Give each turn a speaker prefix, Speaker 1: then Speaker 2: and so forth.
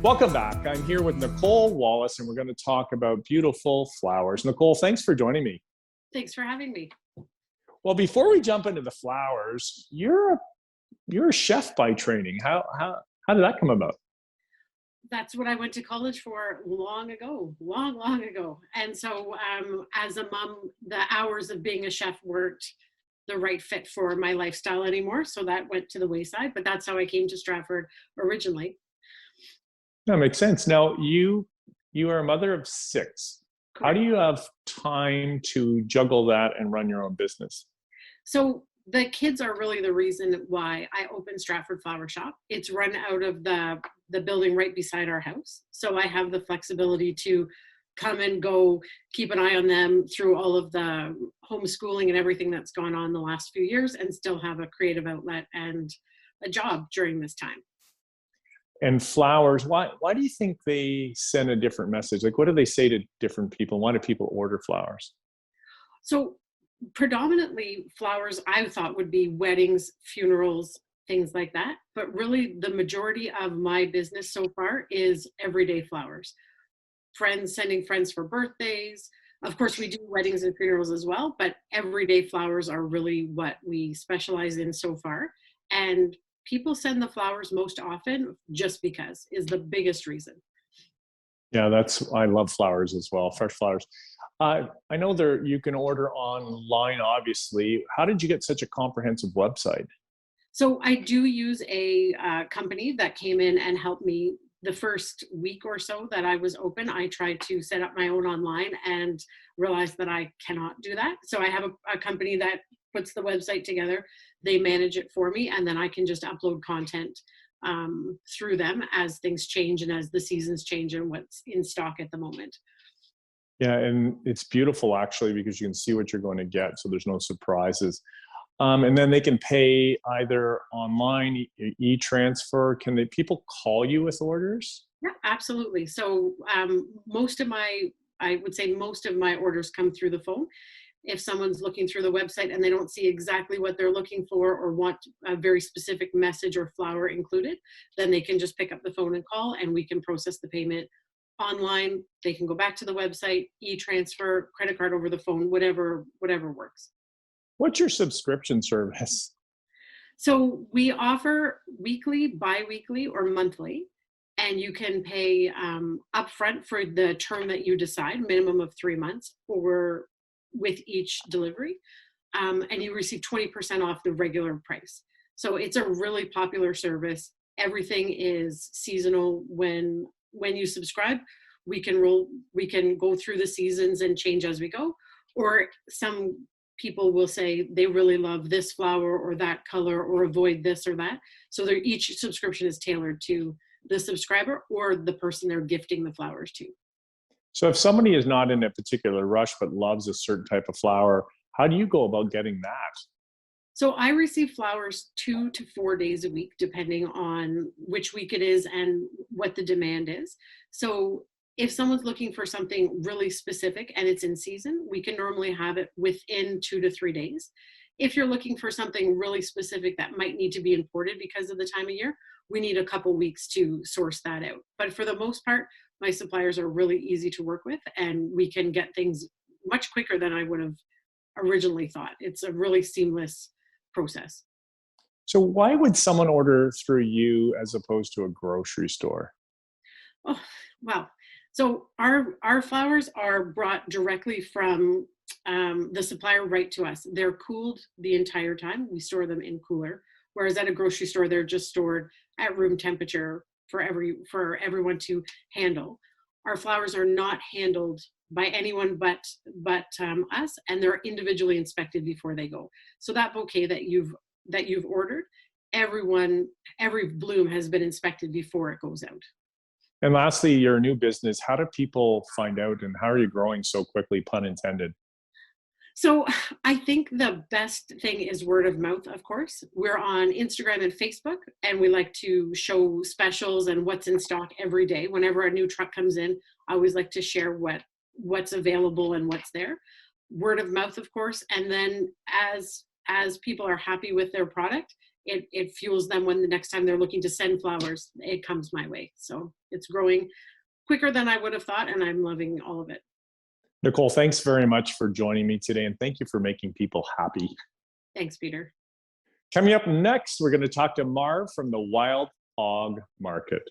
Speaker 1: Welcome back. I'm here with Nicole Wallace, and we're going to talk about beautiful flowers. Nicole, thanks for joining me.
Speaker 2: Thanks for having me.
Speaker 1: Well, before we jump into the flowers, you're a chef by training. How did that come about?
Speaker 2: That's what I went to college for long ago. And so as a mom, the hours of being a chef weren't the right fit for my lifestyle anymore. So that went to the wayside, but that's how I came to Stratford originally.
Speaker 1: That makes sense. Now, you are a mother of 6. How do you have time to juggle that and run your own business?
Speaker 2: So the kids are really the reason why I opened Stratford Flower Shoppe. It's run out of the building right beside our house. So I have the flexibility to come and go, keep an eye on them through all of the homeschooling and everything that's gone on the last few years, and still have a creative outlet and a job during this time.
Speaker 1: And flowers, why do you think they send a different message? Like, what do they say to different people? Why do people order flowers?
Speaker 2: So predominantly flowers I thought would be weddings, funerals, things like that. But really the majority of my business so far is everyday flowers. Friends sending friends for birthdays. Of course, we do weddings and funerals as well, but everyday flowers are really what we specialize in so far. And people send the flowers most often just because is the biggest reason.
Speaker 1: Yeah, I love flowers as well, fresh flowers. I know you can order online, obviously. How did you get such a comprehensive website?
Speaker 2: So I do use a company that came in and helped me the first week or so that I was open. I tried to set up my own online and realized that I cannot do that. So I have a company that puts the website together. They manage it for me, and then I can just upload content through them as things change and as the seasons change and what's in stock at the moment.
Speaker 1: Yeah, and it's beautiful actually because you can see what you're going to get, so there's no surprises. And then they can pay either online, e-transfer. People call you with orders?
Speaker 2: Yeah, absolutely. So I would say most of my orders come through the phone. If someone's looking through the website and they don't see exactly what they're looking for or want a very specific message or flower included, then they can just pick up the phone and call, and we can process the payment online. They can go back to the website, e-transfer, credit card over the phone, whatever works.
Speaker 1: What's your subscription service?
Speaker 2: So we offer weekly, bi-weekly, or monthly, and you can pay upfront for the term that you decide, minimum of 3 months, or with each delivery, and you receive 20% off the regular price. So it's a really popular service. Everything is seasonal. When you subscribe, we can go through the seasons and change as we go. Or some people will say they really love this flower or that color or avoid this or that. So each subscription is tailored to the subscriber or the person they're gifting the flowers to.
Speaker 1: So if somebody is not in a particular rush but loves a certain type of flower, how do you go about getting that?
Speaker 2: So I receive flowers 2 to 4 days a week, depending on which week it is and what the demand is. So if someone's looking for something really specific and it's in season, we can normally have it within 2 to 3 days. If you're looking for something really specific that might need to be imported because of the time of year, we need a couple weeks to source that out. But for the most part, my suppliers are really easy to work with, and we can get things much quicker than I would have originally thought. It's a really seamless process.
Speaker 1: So why would someone order through you as opposed to a grocery store?
Speaker 2: Oh, wow. So our flowers are brought directly from the supplier right to us. They're cooled the entire time. We store them in cooler, whereas at a grocery store, they're just stored at room temperature for everyone to handle. Our flowers are not handled by anyone but us, and they're individually inspected before they go. So that bouquet that you've ordered, every bloom has been inspected before it goes out.
Speaker 1: And lastly, your new business, how do people find out, and how are you growing so quickly, pun intended?
Speaker 2: So I think the best thing is word of mouth, of course. We're on Instagram and Facebook, and we like to show specials and what's in stock every day. Whenever a new truck comes in, I always like to share what's available and what's there. Word of mouth, of course. And then as people are happy with their product, it fuels them when the next time they're looking to send flowers, it comes my way. So it's growing quicker than I would have thought, and I'm loving all of it.
Speaker 1: Nicole, thanks very much for joining me today, and thank you for making people happy.
Speaker 2: Thanks, Peter.
Speaker 1: Coming up next, we're going to talk to Marv from the Wild Hog Market.